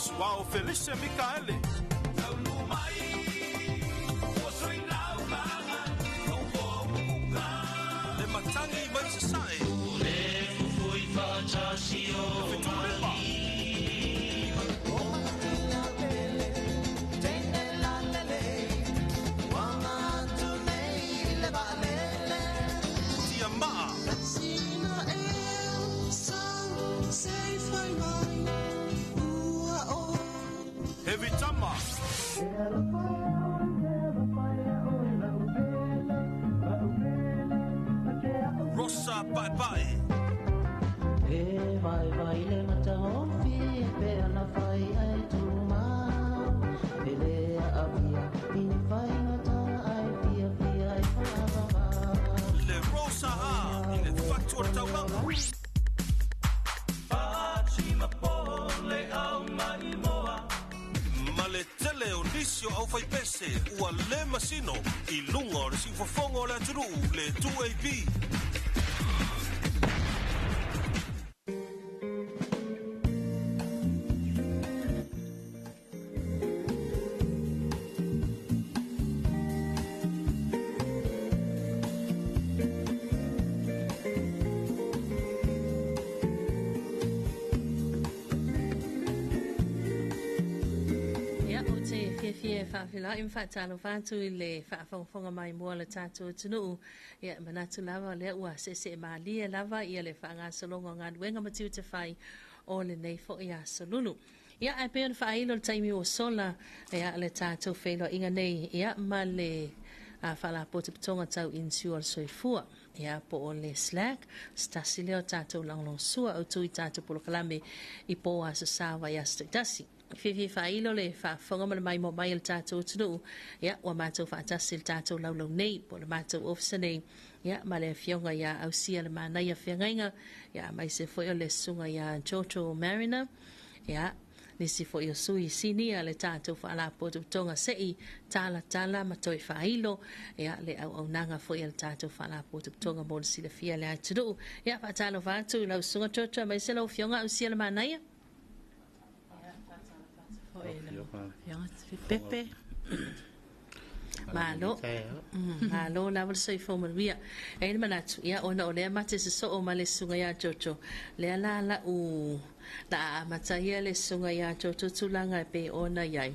Suao Felicia Mikaele. Le matangi mai se sae. Le fui facha sio Heavy Tama. Rosa Bye Bye. vai vai le mataofi pe na fai ai tu ma ele avia in fai na ta ai pia pia ai fa Le Rosa ha in the factor tawang. Le tele o nisio au fai pese ua le masino I lungo le sinfofongo le aturu le 2AB. Fa'afila I mfa'atalo fatu I le fa'afonga mai mua le tātou tunu ia manatu lava le ua se malia lava ia le fa'angasolonga ngā duenga matiu te whai o le nei fo ia solulu. Ia ai peon whaailo le taimi o sola ia le tātou whailo inga nei ia ma le whala pote pitonga tau insiu al soifua ia po o le Slac stasi leo tātou langlong sua o tui tātou polo kalame I po a sa sawa ia stakdasi. Fifi whailo le whaafonga mana mai mo mai le tātou tunu ia wa mātou whaatasi le tātou laulau nei po le mātou ofisa nei ia ma le fionga ia au sia le mānai a whiangainga ia mai se fwoi o le sunga ia Jojo Mariner ia nisi fwoi o sui sinia le tātou whaala poto tonga sei tala ma toi whailo ia le au nanga fwoi le tātou whaala poto tonga mo le sila fia le aituru ia whaatalo whātu lau sunga Jojo mai se lau fionga au sia le mānai Pepe malo malo la vol sei fo maria e manatu ia ona o le mate se so o male sunga ya Jojo le la u da mataia le sunga ya Jojo tulanga pe ona yai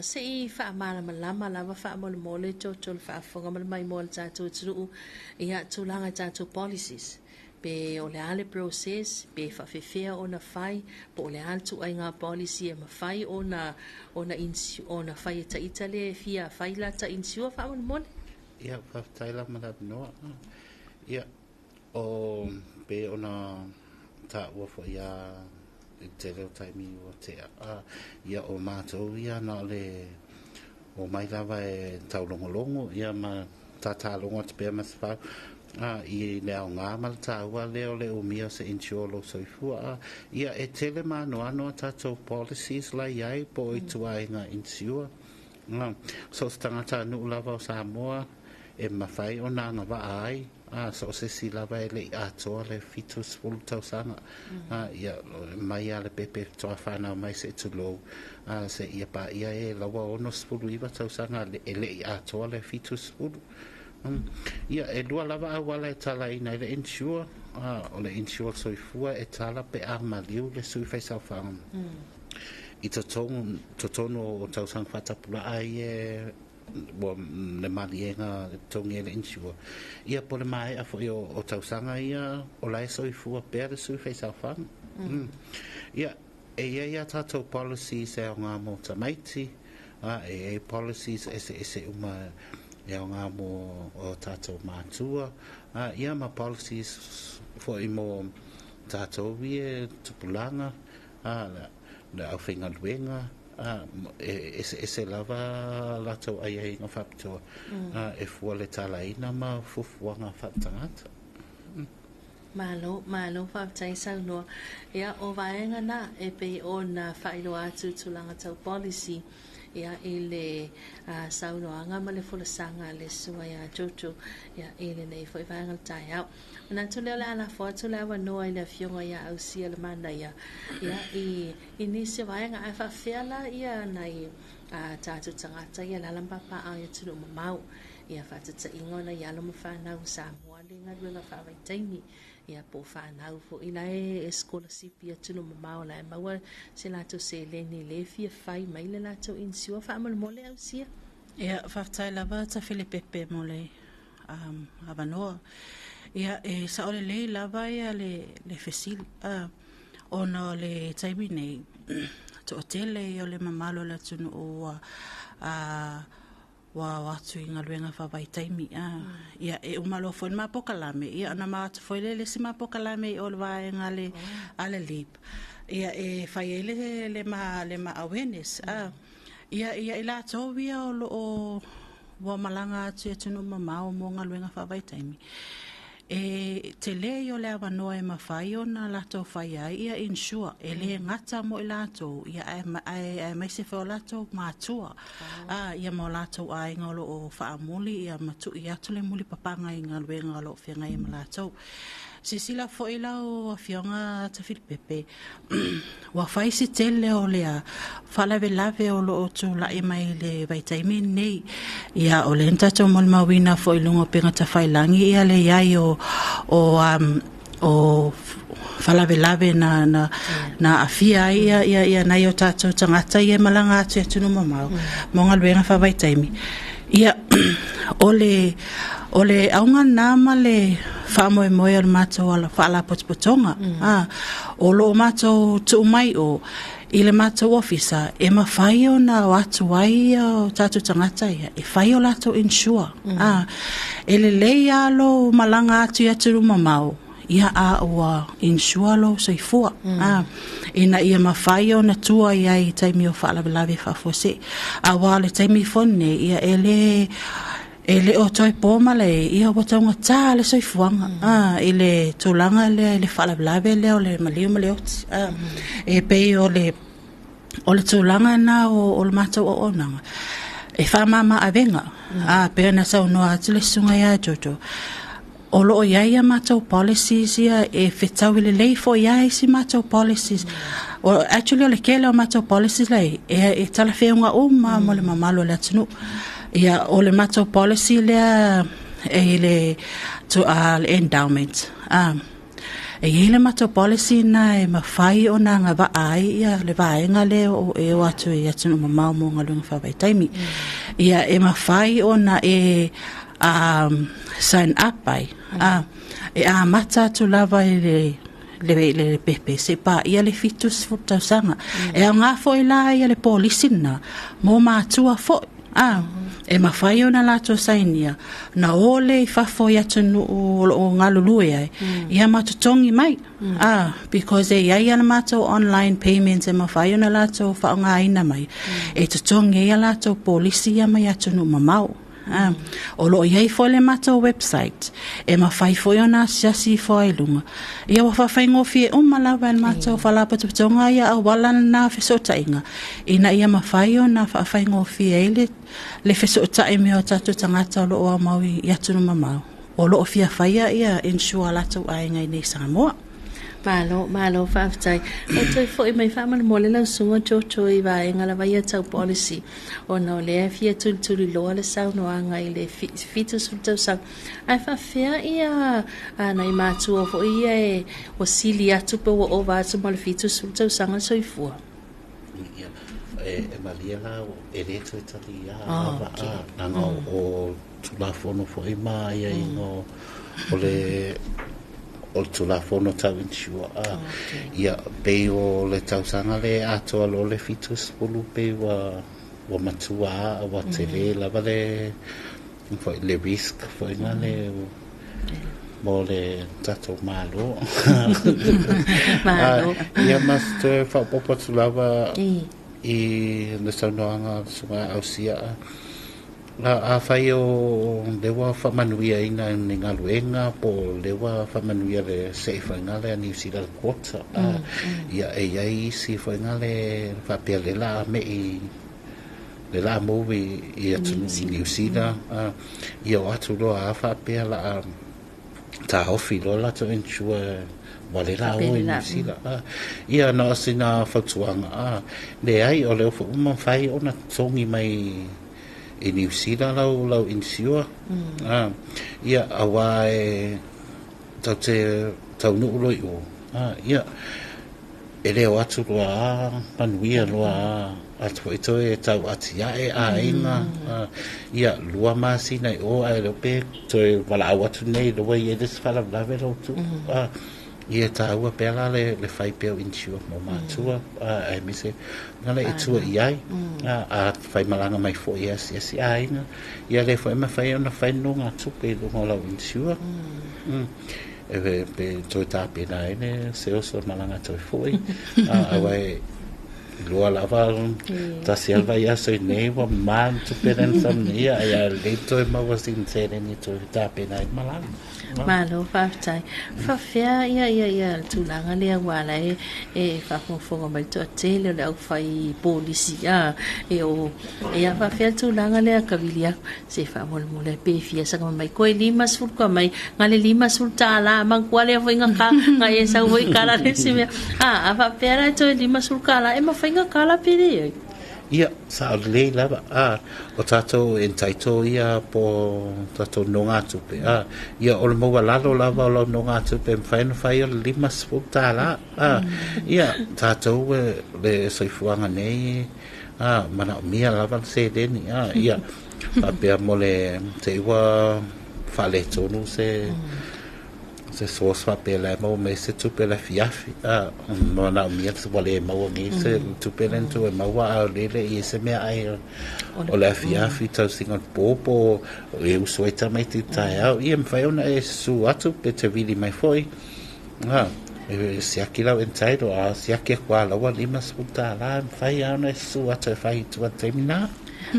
sei fa mala malama lava fa mole Jojo fa fonga mai mol tatu tru ia tulanga tatu policies pe o le ale process pe fa fefea ona fai po le altu ai nga policy e mafai ona insu ona fai ta itale fia fai la ta insu fa mon ia fa taila mala no ia o pe ona ta wo fo ia te le taimi o te ia o mato ia na le o mai lava e taulongolongo ia ma tatalongo te pe masfa I leo ngā malataua leo le umia se insuolo soifua ia e tele manoano tātou policies la iai po I tuai ngā insua so tangata nu lava o Samoa e mawhai o nanga wa ai so se si lava e le atoa le fitus fulu tausanga ia mai ale pepe toa whanau mai se tulo se ia pa ia e lawa ono fulu iwa tausanga e le atoa le fitus fulu ia e lua lava awala e tala ina le insure o le insure soifua e tala pe a maliu le sui fai saufanga I totono o tausang whatapula ai e le malienga tongi le insure ia po le mai a foi o tausanga ia o lai soifua pe le sui fai saufanga ia e ia tatou policies e o ngā mo tamaiti e policies ese uma e ngā mo o tātou mātua ia ma policies fo I mo tātou e tupulanga le au whinga luenga e lava latou ai ngā whapitoa e fua le talaina ma fufuanga whaptangata Malo whaptai sau noa ia o vaenga na e pe o na whailo atu tulanga tau policy ia ile saunoanga ma le fulasanga le sua ia jojo ia ile nei foi vanga tai au na tole la na foto la wa no ile fionga ia au sia le mana ia i ni se vanga ai fa fela ia nai tatu tangata ia la papa au ia tunu mau ia fa tsa ingona ia lo mfana usamu ale ngadwenga fa vai taimi ia po whanau fo ila scholarship ia tunu mamau la maua se lato se leni le fia fai mai le lato insua wha amal mole au sia ia whaftai lava ta Filipepe mole avanoa ia sa ole le lava ia le fesili ona le taimi nei to otele o le mamalo la tunu o wa watu inga luenga fa vai taimi ia umalo foi ma pokalame ia na ma foi le si ma pokalame o va ngale ale lip ia fai le ma awareness ia ila tovia o wa malanga tunu mama o mo nga luenga fa vai taimi te le yo le avanoa e mawhai o na lato whai ai ia insure le ngata mo i lato ia ai mai se whao lato mātua ia mo lato ai ngalo o whaamuli ia matu i atu le muli papanga i ngalwe ngalo whianga i ma lato se sila fo i lau whianga ta Filipepe wa whai si tele o lea whalawe lave o lo o tu la i mai le vaitaimi nei ia o le entato mo le mawina fo i lungo penga ta whailangi ia le iai o whalawe lave na awhia ia nai o tato tangata ia malanga atu e tunu mamau mo ngā luenga whavaitaimi ia o le aunga nama le whaamoe moe al mātou ala whaala potopotonga o lo o mātou tu mai o i le mātou ofisa e ma whai o na watu wai o tātou tangata ia e whai o lato insure e le lei alo malanga atu ia turu mamau ia a ua insure lo soifua ina ia ma whai o na tua ia i taimi o whaalawe whafose a wale taimi fone ia ele o toi poma le ia watonga ta le soifuanga ele tolanga le whaalawe le o le malio e pei o le tolanga na o le matau o onanga e whamama avenga pea na sau noa atu le sunga ia jojo o loo iaia matau policies ia e whetau le leifo ia si matau policies actually o le kele o matau policies lei e talawheunga mo le mamalo le atunu ia o le matau policy lea e le endowment e le matau policy na e mawhai o na ngā vaai ia le vaenga le o e o atu e atunu mamau mo ngā lunga whawaittaimi ia e mawhai o na sign up ai e mata tu lava le pepe se pa ia le fitus futasanga e nga foi la ia le polisina mo matua fo e mawhai ona lato sainia na ole i fafo ia tunu o ngalulu ai ia matutongi mai because e ia na mato online payments e mawhai ona lato whaonga aina mai e tutongi ia lato polisi ia mai atunu mamau o lo iai fo le mata website e ma fai fo ona siasi fo ai lunga ia wa fa ngofi o malawa el mata fa patonga ia wala na fesota inga ina ia ma fai ona fa ngofi ele le fesota e me o tatu tangata lo o maui ia tunu mama o lo fia fai ia ensure la tu ai ngai nei Samoa malo faftai o toi foi mai fa mal mole la sunga chocho I va en ala vai tau policy o no le fia tuli lo le sau no anga I le fitus futu sa ai fa fea ia na I matu o foi e o silia tu po o va tu mal fitus futu sanga soifua e malia la e le tu talia nanga o tulafono foi mai ai no o tula fono tau insua ia pei o le tausanga le ato alo le fitus pulu pei wa matua wa tele lava le risk foi nga le mo le tato malo ia mas te fa popo tulava I le saunoanga sunga ausia a fai o lewa whamanuia ina ni ngā luenga po lewa whamanuia le se whainga le New Zealand Quarter ia e iai si whainga le whapea le la me le la movie ia tunu i New Zealand ia o atu loa a whapea la ta hofi lo la to insure wale la o i New Zealand ia na asina whatuanga le ai o leo whauma whai o na tongi mai i New Zealand lau insure ia awa e tau te tau nuu loi o ia e leo atu loa panuia loa atu ito e tau ati ae a inga ia lua masi nei o ai leo pe toi wala au atu nei loa i edes whala lawe lau tu ia taua pela le whai peo insua mo mātua ai mise ngale e tua i ai a whai malanga mai fo i asi a inga ia le whai mawhai ona whai no ngā tupe lungo lau insua e pe toi tā pena ene se oso malanga toi foi awai lua lava ta selva ia so nei wa man tu peren sam ia ia le toi ma was in sere ni toi tā pena malanga malo faftai fafia ia tulanga le wala e fafonga mai to tele le au fai polisia e o ia fafia tulanga le kavilia se fa mole pe fia sa mai ko lima sul ko mai ngale lima sul tala mang kwale foi nga ngai sa voi kala le se fafia to lima sul kala e ma foi nga kala pide ia sa le lava o tato entaito ia po tato nonga tupe ia o mo lalo lava o nonga tupe fai o lima sputala ia tato le soifuanga nei mana mia lava se deni ia papea mole te wa fale tonu se sos fa pela mo me se tu pela fiafi no na mia se vale mo ngi se tu pela tu e mo wa le e se me ai o la fiafi tau singa popo e uso eta mai te tai au e me fai ona e su atu pe te vili mai foi e se akila entaito se akia kwa la wa lima sputa la fai ona e su atu fai tu termina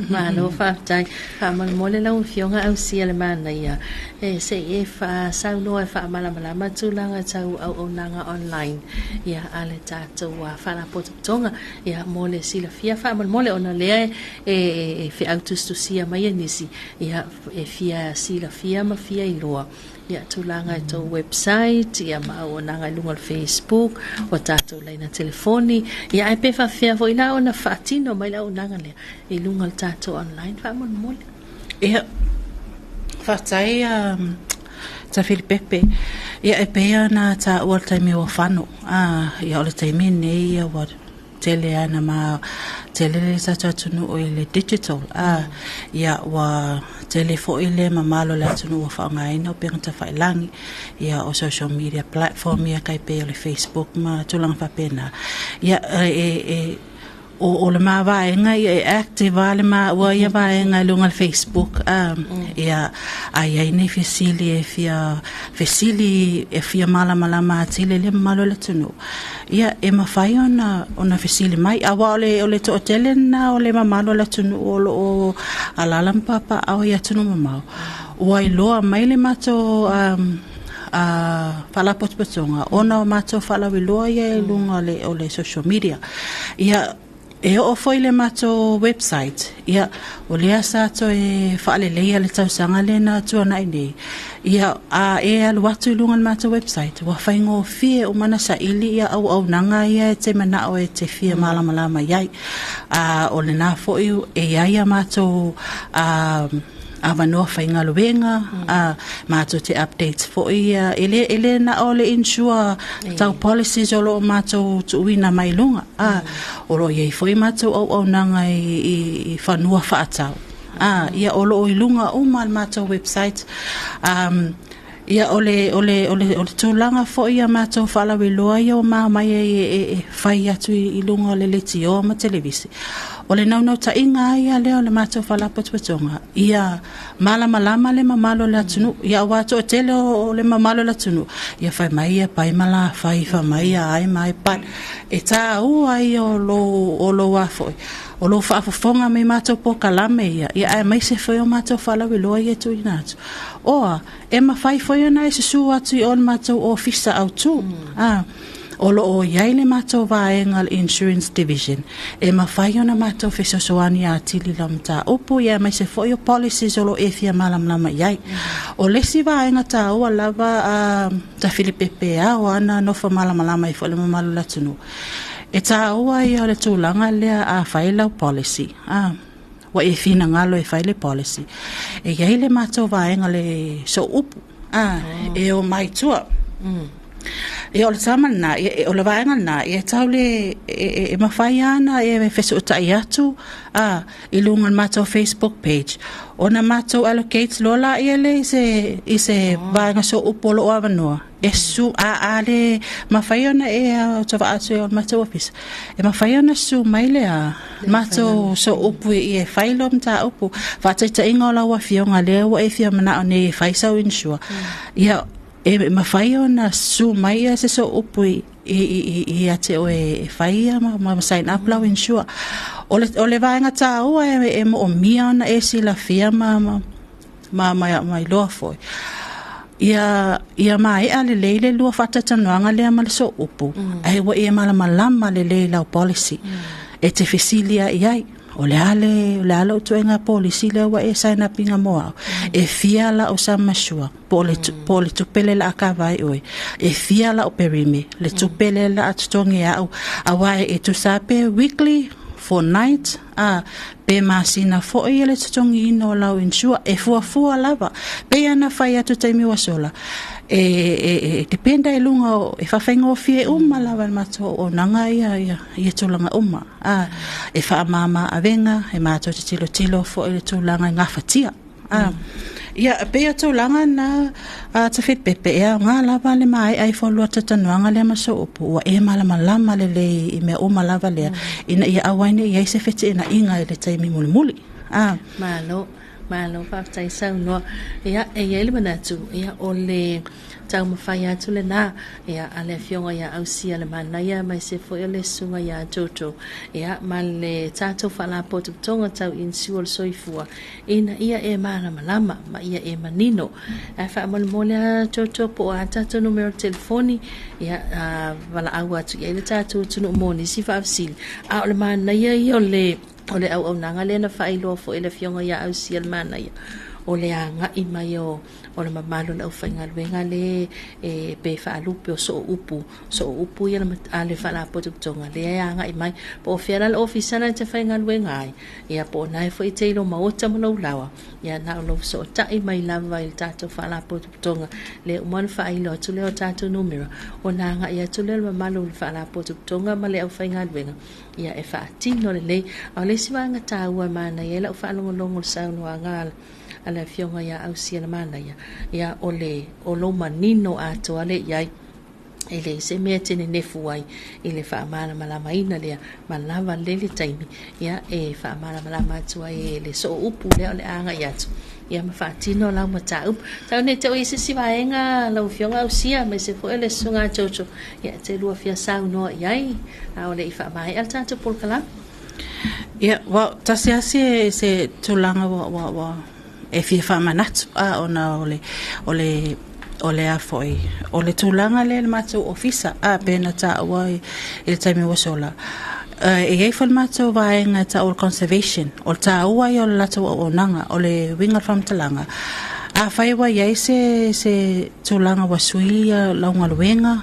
malo faftai fa mole la fionga au sia le mana ia e se e fa sau no e fa mala matulanga tau au nanga online ia ale tato wa fa la potonga ia mole sila fia fa mole ona le e fe autustu sia mai nisi ia e fia sila fia ma fia iloa ia tulanga to website ia ma ona nga lunga Facebook o tato la na telefoni ia e pe fa fia vo ina ona fatino mai la ona nga le e lunga tato online fa mole ia fatai ta Filipepe ia e pea na ta o taimi o fano ia o le taimi nei ia wa tele ana ma tele sa tunu o le digital ia wa telefo ile mamalo la tunu wa ngai no pe ta failangi ia o social media platform ia kai pe le Facebook ma tulang fa pena ia o le ma va ngai active ale ma wa ia va ngai lunga Facebook ia ai nei fesili e fia mala ma tele le malo le tunu ia e ma fai ona fesili mai awa ole to tele na ole ma malo le tunu o alalam papa au ia tunu ma wai loa mai le mato fala potpotonga ona mato fala wiloa ia lunga le ole social media ia e o foi le mato website ia o le asa to e fale le le tau sanga le na tuana nei ia e al watu lunga le mato website wa faingo fie o mana sa ili ia au nanga ia te mana o te fie malama iai o le na foi e ia mato avanoa whainga luenga mato te updates fo ia ele na ole insure tau policies olo mato tuina mai lunga olo ye foi mato au nanga i whanua whaatau ia olo o ilunga o mato website ia ole tūlanga fo ia mato whala wiloa ia o mai e whai atu i lunga le leti o ma televisi ole nau ta inga ia leo le mato whala potpotonga ia malama le mamalo le atunu ia wato o tele o le mamalo le atunu ia whai mai ia pai mala whai mai ia ai mai pat e tā ua ia o lo wafoi o lo whaafafonga me mato po kalame ia ai mai se whai o mato whala wiloa ia tu inatu oa e ma whai whai ana e se su atu i on mato o fisa au tu Olo o iai le mātou vaenga insurance division. E mawhai ona mātou whesosoani a tili lam tā upu ia mai se fo yo policies olo e fia malam lama iai. O lesi vaenga tā ua lava ta Filipepe o ana nofa malama lama i fo le mamalu latunu. E tā ua ia le tūlanga lea a whailau policy. Wa e fina ngalo e whaile policy. E iai le mātou vaenga le so upu. E o mai tua. E o le tamana, e o le vaenga na, e tau le, e mawhai ana, e whesu utai atu, i lunga mātou Facebook page. O na mātou allocates lola i le i se vaenga so upolo o avanua. E su, le mawhai ana e o tawa atu e o mātou office. E mawhai ana su mai le mātou so upu i e whailo mta upu. Whataita inga o lawa fionga lea wa e fia mana o ne whaisau insua. Ia, e mawhai ona su mai a se so upu i ate o e whaia ma sign up lau insua. O le vaenga tā ua e mo o mia ona e sila fia mai loa foi. Ia mai ale leile lua whatatanoanga lea ma le so upu. Ai wa e malama le lau policy. E te fesilia iai. O le ale o tuenga policy le wa e sign up inga moa. E fia la o samasua. Po le tupele la akawai oe. E fia la o perime. Le tupele la atutongi au. Awai e tu sape weekly for night. Pe masina fo e le tutongi ino lau insua. E fua lava. Pe ana fai atu taimi wasola. E dependa e lunga e whawhenga o fie lava mato o nanga ia tūlanga e whaamama awenga e mato te tilo fo e tūlanga ngā whatia. Ia pea tūlanga na te whetpepe ea ngā lava le mai ai wholua tatanuanga le maso upu ua e malama le i mea lava lea ina ia awaine i eise whete ina inga i le taimi muli. Malo whaftai sau noa ia e ele manatu ia o le tau mawhai atu le nā ia ale fionga ia ausia le manaia mai se fo le sunga ia toto ia ma le tātou whalapo tonga tau insu o le soifua ina ia e malama ma ia e manino e whaamole toto po a tātou numero telefoni ia wala au atu ia le tātou tunu moni si whaafsili a o le manaia i o le au nanga le na whailo fo ele fionga ia au sial mana ia o le anga i mai o le mamalo na uwhainga luenga le pe whaalupe o so upu ia na ale whalapo tuktonga le anga i mai po whiara le ofisana te whainga luenga ai ia po nai fo i teilo maota manau lawa ia na o so tai mai lava i tato whalapo tuktonga le umana whailo atu leo tato numero o nanga ia tu leo mamalo le whalapo tuktonga ma le au whainga luenga ia e whaatino le au le siwanga tāua mana ia la u whaalongolongo le saunu a ngāla ala fionga ia au siana mana ia o lo manino ato ale iai ele se mea tene nefu ai ele whaamana malama ina lea malava lele taimi ia e whaamana malama atu ai ele so upu lea le anga i atu ia ma whaatino lau mata upu tau ne te o isi si waenga lau fionga au sia me se fo ele sunga chocho ia te lua fia sau noa iai a ole i whaamai al tātou polkalam ia wa tasi asi se tulanga wa e fia whaamanatu ona ole a foi ole tūlanga le mātou ofisa pēna tā awa i le taimi wasola e ei whal mātou vaenga ta o conservation o tā awa i o le lato o nanga o le winga whamtalanga a whaiwa iei se tūlanga wasui launga luenga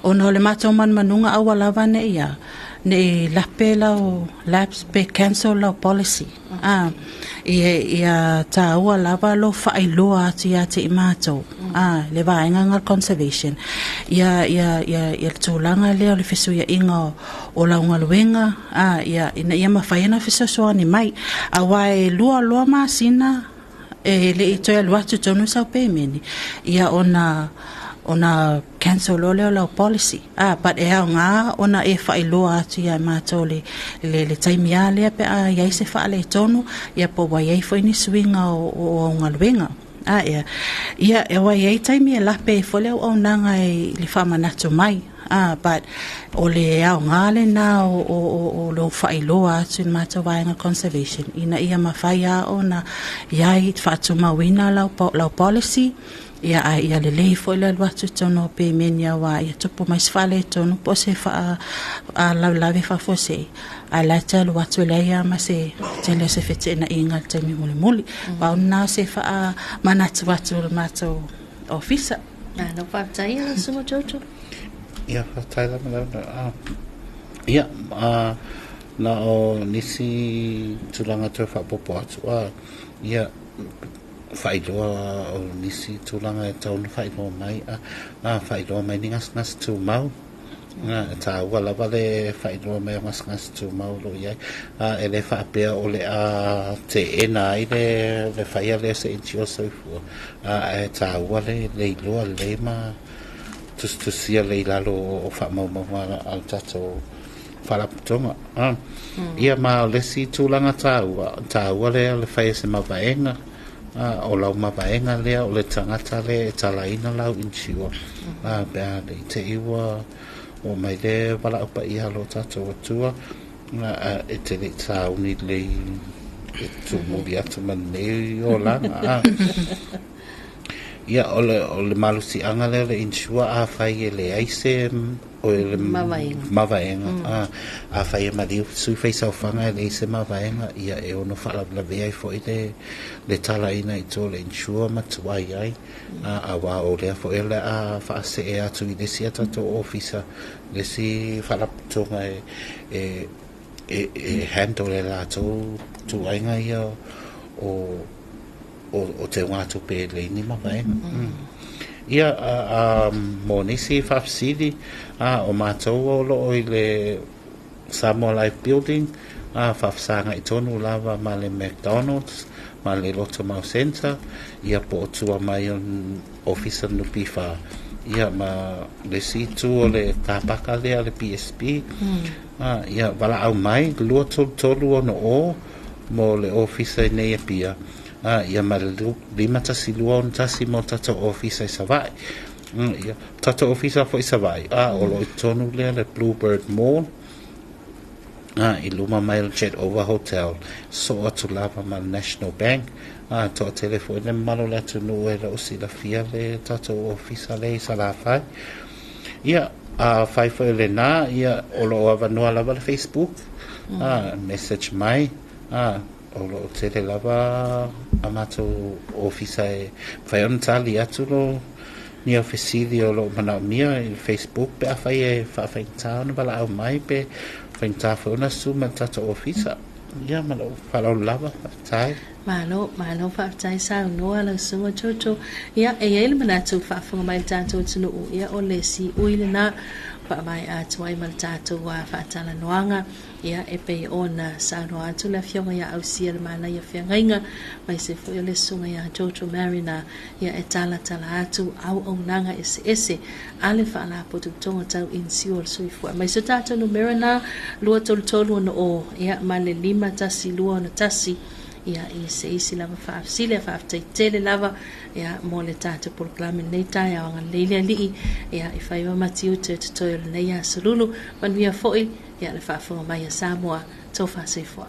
ona o le mātou manunga awa lava ne ia ne lape lau labs pe cancel lau policy ia taua lava lo whailoa atu ia te imato le vaenga ngal conservation ia tūlanga leo le whesu ia inga o launga luenga ia mawhaiana whesu soani mai awai lua masina le i toia luatu tonu sau pēmeni ia ona cancel lo leo lau policy but e au ngā ona e whailoa atu ia mātou le taimi a lea pe iai se whaale tonu ia po wai ei fwini swinga o ngaluenga ia e wai ei taimi e lape e fole au nanga e le whamanatu mai but o le au ngā le nā o lo whailoa atu in mātou vaenga conservation ina ia mawhai a ona iai whaatuma wina lau policy ia le lei foi le watu tono pe menia wa ia tupu mai sfale tono po se fa a la fa fose a la tele watu le ia ma se tele se fete na inga te mi muli pa ona se fa a manatu watu mato ofisa no fa tai la sumo jojo ia fa tai la ma ia na o nisi tulanga te fa popo atu ia whailoa o nisi tūlanga e taunu whailoa mai whailoa mai ni ngas tū mau tā ua lava le whailoa mai ngas tū mau lo iai e le whaapea o le te ena ai le whaia le se inti o soifua e tā ua le iloa le ma tusia le ilalo o whaamaumau al tato whalaputonga ia ma o lesi tūlanga tā ua le whaia se mawaenga o lau mawaenga lea o le tangata le talaina lau insiua bea le te iwa o mai le wala upa iha lo tato atua e te le tauni le tu muri atu manei o langa ia o le malusi anga le insua a fai e le aise o le mawaenga a fai e mari sui fai saufanga e le aise mawaenga ia e ono whalabla vea i fo i le tala ina i tō le insua matuai ai a wā o lea fo e le a whaase e atu i le si atato ofisa le si whalaputonga e handle le lato tu ainga ia o te watu pe le ni mawaenga ia mo nisi whapsidi o mātou o lo i le Samoa Life Building whapsanga i tonu lava ma le McDonald's ma le Loto Mau Center ia po o tua mai on officer nupi wha ia ma le situ o le kāpaka lea le PSP ia wala au mai lua tolu ono o mo le officer nei e pia ia ma lima tasi lua on tasi mo tato officer i savai ia tato officer fo i savai o lo i tonu lea le Bluebird Mall i luma mai le Jet Over Hotel so atu lava ma le National Bank to telefone le malo le atu nu e la usi la fia le tato officer le i salafai ia fai fo le na ia o lo avanua lava le Facebook message mai o lo tele lava amato officer e fai on tali atu lo ni officili o lo mana mia in Facebook pe fai e fai tau wala au mai pe fai tau ona suma tato officer ia malo fala lava tai malo fa tai sa no ala sungo chocho ia e ele manato fa fa mai tato tunu ia o le si uile na pa mai a tuai mal tato wa Faatalanoaga ia e pe ona sa no atu la fionga ia au sia le mana ia fiangainga mai se fo le sunga ia Jojo Marina ia e tala atu au onanga ese ale fa la potu tonga tau in siol sui fo mai se tato no Marina lua tolu no o ia ma le lima tasi lua no tasi ia i se isi lava whaafsile whaaftele lava ia mo le tātou proklame nei tai a wanga leile lii ia i whaiwa matiu te toi le nei a salulu manuia foi ia le whaafunga mai a Samoa tau whaasei fua.